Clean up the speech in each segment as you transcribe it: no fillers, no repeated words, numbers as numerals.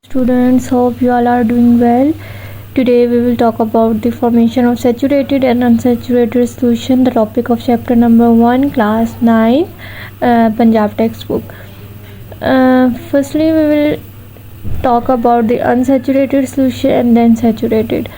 Students, hope you all are doing well. Today we will talk about the formation of saturated and unsaturated solution, the topic of chapter number 1, class 9, Punjab textbook. Firstly, we will talk about the unsaturated solution and then saturated.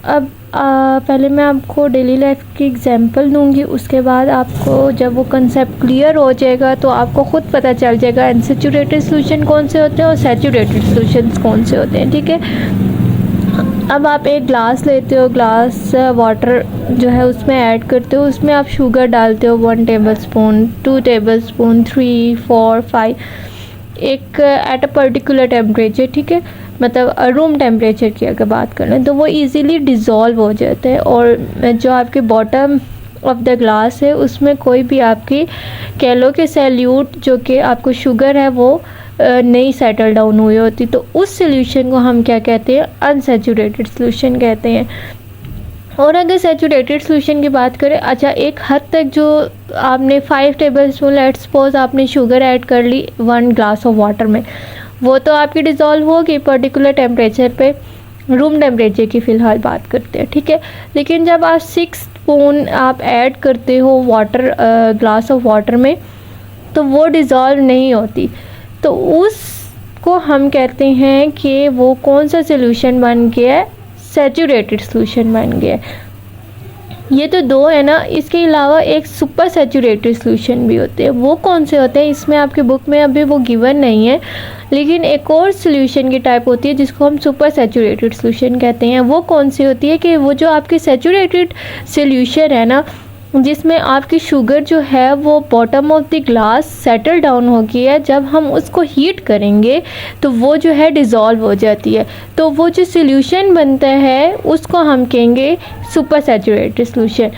अब पहले मैं आपको daily life की example दूंगी, उसके बाद आपको जब वो कंसेप्ट क्लियर हो जाएगा तो आपको ख़ुद पता चल जाएगा अनसैचुरेटेड सॉल्यूशन कौन से होते हैं और सैचुरेटेड सॉल्यूशंस कौन से होते हैं। ठीक है, अब आप एक ग्लास लेते हो, ग्लास वाटर जो है उसमें ऐड करते हो, उसमें आप शुगर डालते हो 1 टेबलस्पून, 2 टेबलस्पून, 3, 4, 5, एक एट अ पर्टिकुलर टेम्परेचर। ठीक है, मतलब रूम टेम्परेचर की अगर बात करें तो वो इजीली डिज़ोल्व हो जाता है और जो आपके बॉटम ऑफ द ग्लास है उसमें कोई भी आपकी कह लो कि सैल्यूट जो कि आपको शुगर है वो नहीं सेटल डाउन हुई होती, तो उस सॉल्यूशन को हम क्या कहते हैं, अनसैचुरेटेड सॉल्यूशन कहते हैं। और अगर सैचुरेटेड सॉल्यूशन की बात करें, अच्छा एक हद तक जो आपने 5 टेबलस्पून लेट्स सपोज आपने शुगर ऐड कर ली 1 ग्लास ऑफ वाटर में, वो तो आपकी डिज़ोल्व होगी पर्टिकुलर टेम्परेचर पे, रूम टेम्परेचर की फ़िलहाल बात करते हैं। ठीक है, लेकिन जब आप 6 स्पून आप ऐड करते हो वाटर ग्लास ऑफ वाटर में तो वो डिज़ोल्व नहीं होती, तो उसको हम कहते हैं कि वो कौन सा सॉल्यूशन बन गया है, सैचुरेटेड सॉल्यूशन बन गया है। ये तो दो है ना, इसके अलावा एक सुपर सैचुरेटेड सॉल्यूशन भी होते हैं। वो कौन से होते हैं, इसमें आपके बुक में अभी वो गिवन नहीं है, लेकिन एक और सॉल्यूशन की टाइप होती है जिसको हम सुपर सैचुरेटेड सॉल्यूशन कहते हैं। वो कौन सी होती है कि वो जो आपकी सैचुरेटेड सॉल्यूशन है ना, जिसमें आपकी शुगर जो है वो bottom of the glass settle down हो गई है, जब हम उसको हीट करेंगे तो वो जो है डिज़ोल्व हो जाती है, तो वो जो सॉल्यूशन बनता है उसको हम कहेंगे सुपर सैचुरेटेड सॉल्यूशन।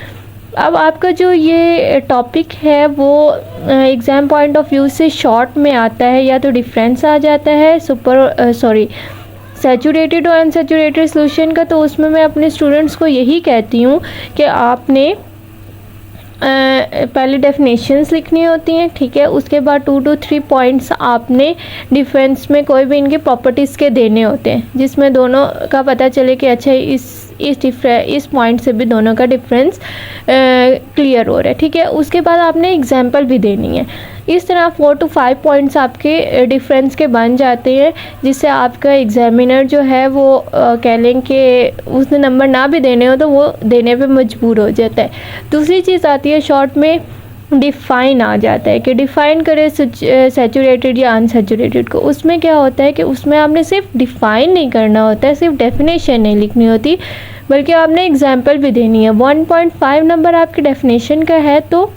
अब आपका जो ये टॉपिक है वो एग्ज़ाम पॉइंट ऑफ व्यू से शॉर्ट में आता है, या तो डिफरेंस आ जाता है सैचुरेटेड और अनसैचुरेटेड सॉल्यूशन का, तो उसमें मैं अपने स्टूडेंट्स को यही कहती हूँ कि आपने पहले डेफिनेशंस लिखनी होती हैं। ठीक है, उसके बाद 2 to 3 पॉइंट्स आपने डिफरेंस में कोई भी इनके प्रॉपर्टीज़ के देने होते हैं, जिसमें दोनों का पता चले कि अच्छा इस पॉइंट से भी दोनों का डिफरेंस क्लियर हो रहा है। ठीक है, उसके बाद आपने एग्जांपल भी देनी है। इस तरह 4 to 5 पॉइंट्स आपके डिफरेंस के बन जाते हैं, जिससे आपका एग्जामिनर जो है वो कह लें कि उसने नंबर ना भी देने हो तो वो देने पे मजबूर हो जाता है। दूसरी चीज़ आती है शॉर्ट में डिफ़ाइन आ जाता है कि डिफ़ाइन करें सैचुरेटेड या अनसैचुरेटेड को। उसमें क्या होता है कि उसमें आपने सिर्फ डिफ़ाइन नहीं करना होता है, सिर्फ डेफिनेशन नहीं लिखनी होती, बल्कि आपने एग्जांपल भी देनी है। 1.5 नंबर आपकी डेफिनेशन का है तो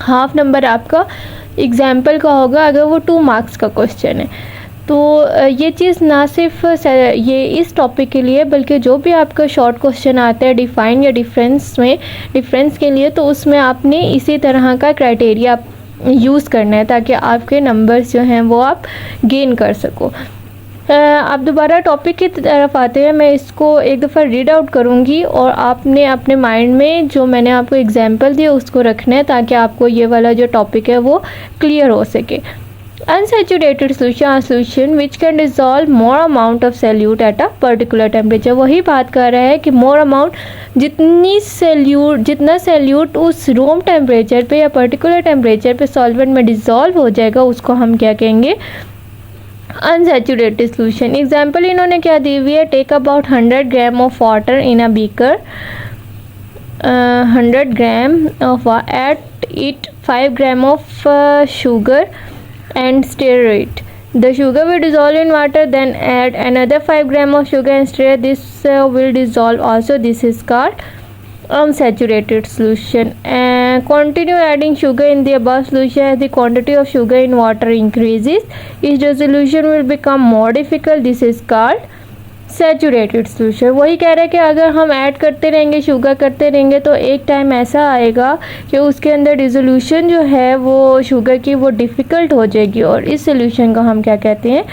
हाफ नंबर आपका एग्जाम्पल का होगा अगर वो 2 मार्क्स का क्वेश्चन है। तो ये चीज़ ना सिर्फ ये इस टॉपिक के लिए, बल्कि जो भी आपका शॉर्ट क्वेश्चन आता है डिफ़ाइन या डिफरेंस के लिए, तो उसमें आपने इसी तरह का क्राइटेरिया यूज़ करना है ताकि आपके नंबर्स जो हैं वो आप गेन कर सको। आप दोबारा टॉपिक की तरफ आते हैं, मैं इसको एक दफ़ा रीड आउट करूँगी और आपने अपने माइंड में जो मैंने आपको एग्जांपल दिया उसको रखना है ताकि आपको ये वाला जो टॉपिक है वो क्लियर हो सके। Unsaturated solution which can dissolve more amount of salute eight a particular temperature. वही बात कर रहा है कि मोर अमाउंट, जितना सैल्यूट उस रूम टेम्परेचर पे या पर्टिकुलर टेम्परेचर पे सॉल्वेंट में डिज़ोल्व हो जाएगा उसको हम क्या कहेंगे, अनसैचुरेटेड सॉल्यूशन। एग्जाम्पल इन्होंने क्या दी हुई है, take about 100 gram of water in a beaker, 100 gram of at it 5 gram of sugar and stir it. The sugar will dissolve in water, then add another 5 gram of sugar and stir. This will dissolve also. This is called unsaturated solution. And continue adding sugar in the above solution as the quantity of sugar in water increases. Each solution will become more difficult. This is called saturated solution. वही कह रहे हैं कि अगर हम add करते रहेंगे, sugar करते रहेंगे, तो एक टाइम ऐसा आएगा कि उसके अंदर डिसोल्यूशन जो है वो शुगर की वो डिफ़िकल्ट हो जाएगी, और इस सॉल्यूशन को हम क्या कहते हैं,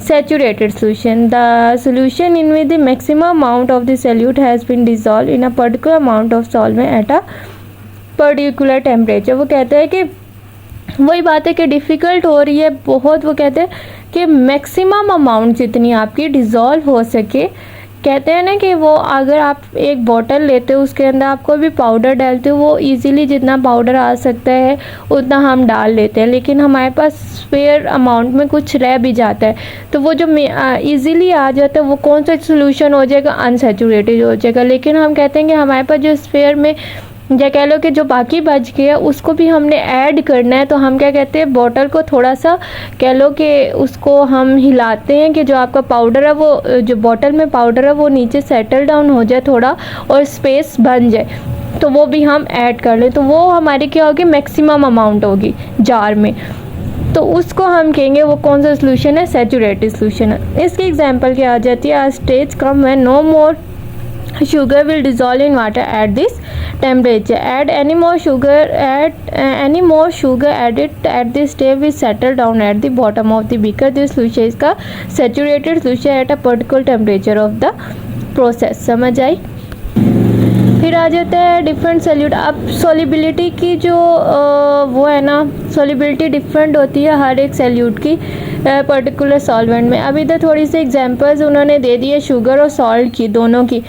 saturated solution. The solution in which the maximum amount of the solute has been dissolve in a particular amount of solvent at a particular temperature. वो कहते हैं कि वही बात है कि डिफ़िकल्ट हो रही है बहुत। वो कहते हैं कि मैक्सिमम अमाउंट जितनी आपकी डिज़ोल्व हो सके, कहते हैं ना कि वो अगर आप एक बॉटल लेते हो उसके अंदर आप कोई भी पाउडर डालते हो, वो इजीली जितना पाउडर आ सकता है उतना हम डाल लेते हैं, लेकिन हमारे पास स्पेयर अमाउंट में कुछ रह भी जाता है, तो वो जो इजीली आ जाता है वो कौन सा सोल्यूशन हो जाएगा, अनसैचुरेटेड हो जाएगा। लेकिन हम कहते हैं कि हमारे पास जो स्पेयर में या कह लो कि जो बाकी बच गया उसको भी हमने ऐड करना है, तो हम क्या कहते हैं बॉटल को थोड़ा सा कह लो कि उसको हम हिलाते हैं कि जो आपका पाउडर है वो जो बॉटल में पाउडर है वो नीचे सेटल डाउन हो जाए थोड़ा और स्पेस बन जाए, तो वो भी हम ऐड कर लें, तो वो हमारी क्या होगी, मैक्सिमम अमाउंट होगी जार में, तो उसको हम कहेंगे वो कौन सा सोल्यूशन है, सैचुरेटेड सोल्यूशन है। इसकी एग्जांपल क्या आ जाती है, stage come when no more sugar will dissolve in water at this temperature, add any more sugar added at this step will settle down at the bottom of the beaker, this solution is का saturated solution at a particular temperature of the process। समझ आई। फिर आ जाता है different solute. अब solubility की जो वो है ना, सॉलिबिलिटी डिफरेंट होती है हर एक सॉल्यूट की पर्टिकुलर सॉल्वेंट में। अब इधर थोड़ी सी एग्जांपल्स उन्होंने दे दी है शुगर और सॉल्ट की, दोनों की,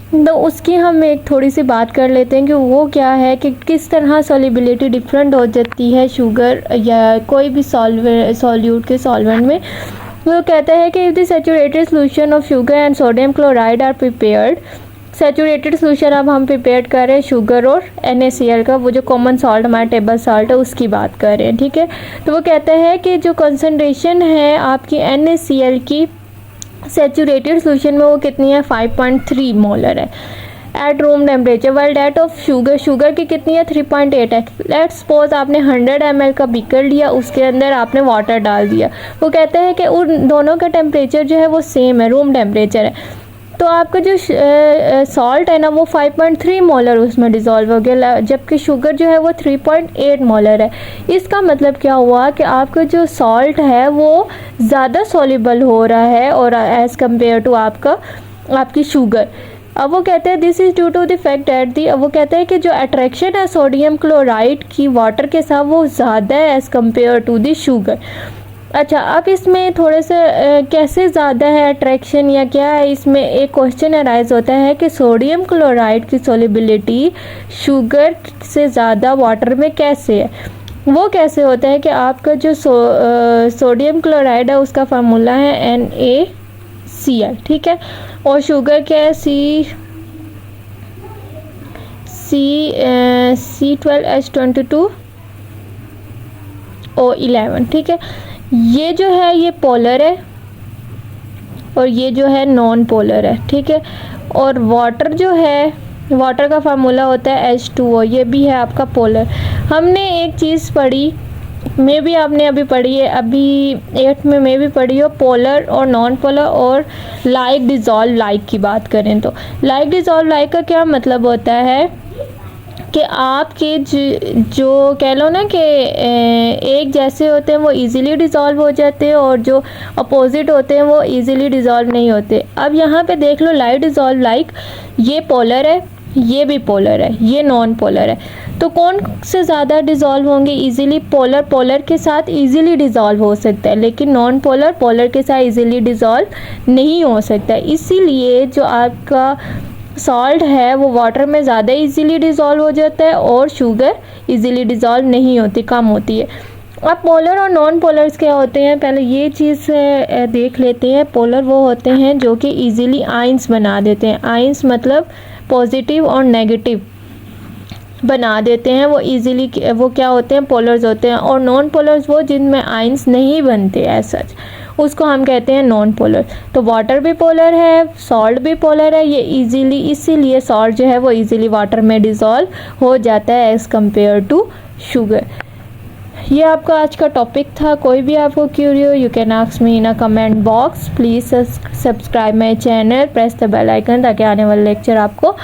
तो उसकी हम एक थोड़ी सी बात कर लेते हैं कि वो क्या है, कि किस तरह सॉलिबिलिटी डिफरेंट हो जाती है शुगर या कोई भी सॉल्यूट के सॉल्वेंट में। वो कहता है कि if the saturated solution of sugar and sodium chloride are prepared, saturated solution अब हम प्रिपेयर कर रहे हैं शुगर और NaCl का, वो जो कॉमन सॉल्ट हमारा टेबल सॉल्ट है उसकी बात कर रहे हैं, ठीक है। तो वो कहता है कि जो कंसनट्रेशन है आपकी NaCl की सैचुरेटेड सॉल्यूशन में वो कितनी है, 5.3 मोलर है at room temperature, while that of sugar की कितनी है, 3.8 है। लेट्स सपोज आपने 100 ml का बीकर लिया, उसके अंदर आपने वाटर डाल दिया। वो कहते हैं कि उन दोनों का टेम्परेचर जो है वो सेम है, रूम टेम्परेचर है, तो आपका जो सॉल्ट है ना वो 5.3 मोलर उसमें डिज़ोल्व हो गया, जबकि शुगर जो है वो 3.8 मोलर है। इसका मतलब क्या हुआ कि आपका जो सॉल्ट है वो ज़्यादा सॉल्युबल हो रहा है और एज़ कम्पेयर टू आपकी शुगर। अब वो कहते हैं this is due to the fact that the, अब वो कहते हैं कि जो अट्रैक्शन है सोडियम क्लोराइड की वाटर के साथ वो ज़्यादा है as compare to the sugar. अच्छा, अब इसमें थोड़े से कैसे ज़्यादा है अट्रैक्शन या क्या है, इसमें एक क्वेश्चन अराइज होता है कि सोडियम क्लोराइड की सॉल्युबिलिटी शुगर से ज़्यादा वाटर में कैसे है। वो कैसे होता है कि आपका जो सोडियम क्लोराइड है उसका फार्मूला है NaCl, ठीक है, और शुगर क्या है C12H22O11, ठीक है। ये जो है ये पोलर है और ये जो है नॉन पोलर है, ठीक है। और वाटर जो है, वाटर का फार्मूला होता है H2O, ये भी है आपका पोलर। हमने एक चीज़ पढ़ी, मे भी आपने अभी पढ़ी है, अभी 8th में मे भी पढ़ी हो, पोलर और नॉन पोलर और लाइक डिज़ोल्व लाइक की बात करें तो लाइक डिज़ोल्व लाइक का क्या मतलब होता है कि आपके जो कह लो ना कि एक जैसे होते हैं वो इजीली डिज़ोल्व हो जाते हैं और जो अपोजिट होते हैं वो इजीली डिज़ोल्व नहीं होते। अब यहाँ पे देख लो लाइक डिज़ोल्व लाइक, ये पोलर है, ये भी पोलर है, ये नॉन पोलर है, तो कौन से ज़्यादा डिज़ोल्व होंगे इजीली? पोलर पोलर के साथ इजीली डिज़ोल्व हो सकता है, लेकिन नॉन पोलर पोलर के साथ इजीली डिज़ोल्व नहीं हो सकता। इसीलिए जो आपका सॉल्ट है वो वाटर में ज़्यादा इजीली डिज़ोल्व हो जाता है और शुगर इजीली डिज़ोल्व नहीं होती, कम होती है। अब पोलर और नॉन पोलर्स क्या होते हैं, पहले ये चीज़ देख लेते हैं। पोलर वो होते हैं जो कि इजीली आयंस बना देते हैं, आयंस मतलब पॉजिटिव और नेगेटिव बना देते हैं, वो इजीली वो क्या होते हैं, पोलर्स होते हैं। और नॉन पोलर्स वो जिनमें आयंस नहीं बनते एज सच, उसको हम कहते हैं नॉन पोलर। तो वाटर भी पोलर है, सॉल्ट भी पोलर है, ये इजीली, इसीलिए सॉल्ट जो है वो इजीली वाटर में डिज़ोल्व हो जाता है एज़ कम्पेयर टू शुगर। ये आपका आज का टॉपिक था। कोई भी आपको क्यूरी हो, you can ask me in a comment box. Please subscribe my channel, press the bell icon, ताकि आने वाले लेक्चर आपको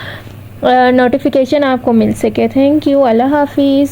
नोटिफिकेशन आपको मिल सके। थैंक यू, अल्लाह हाफिज़।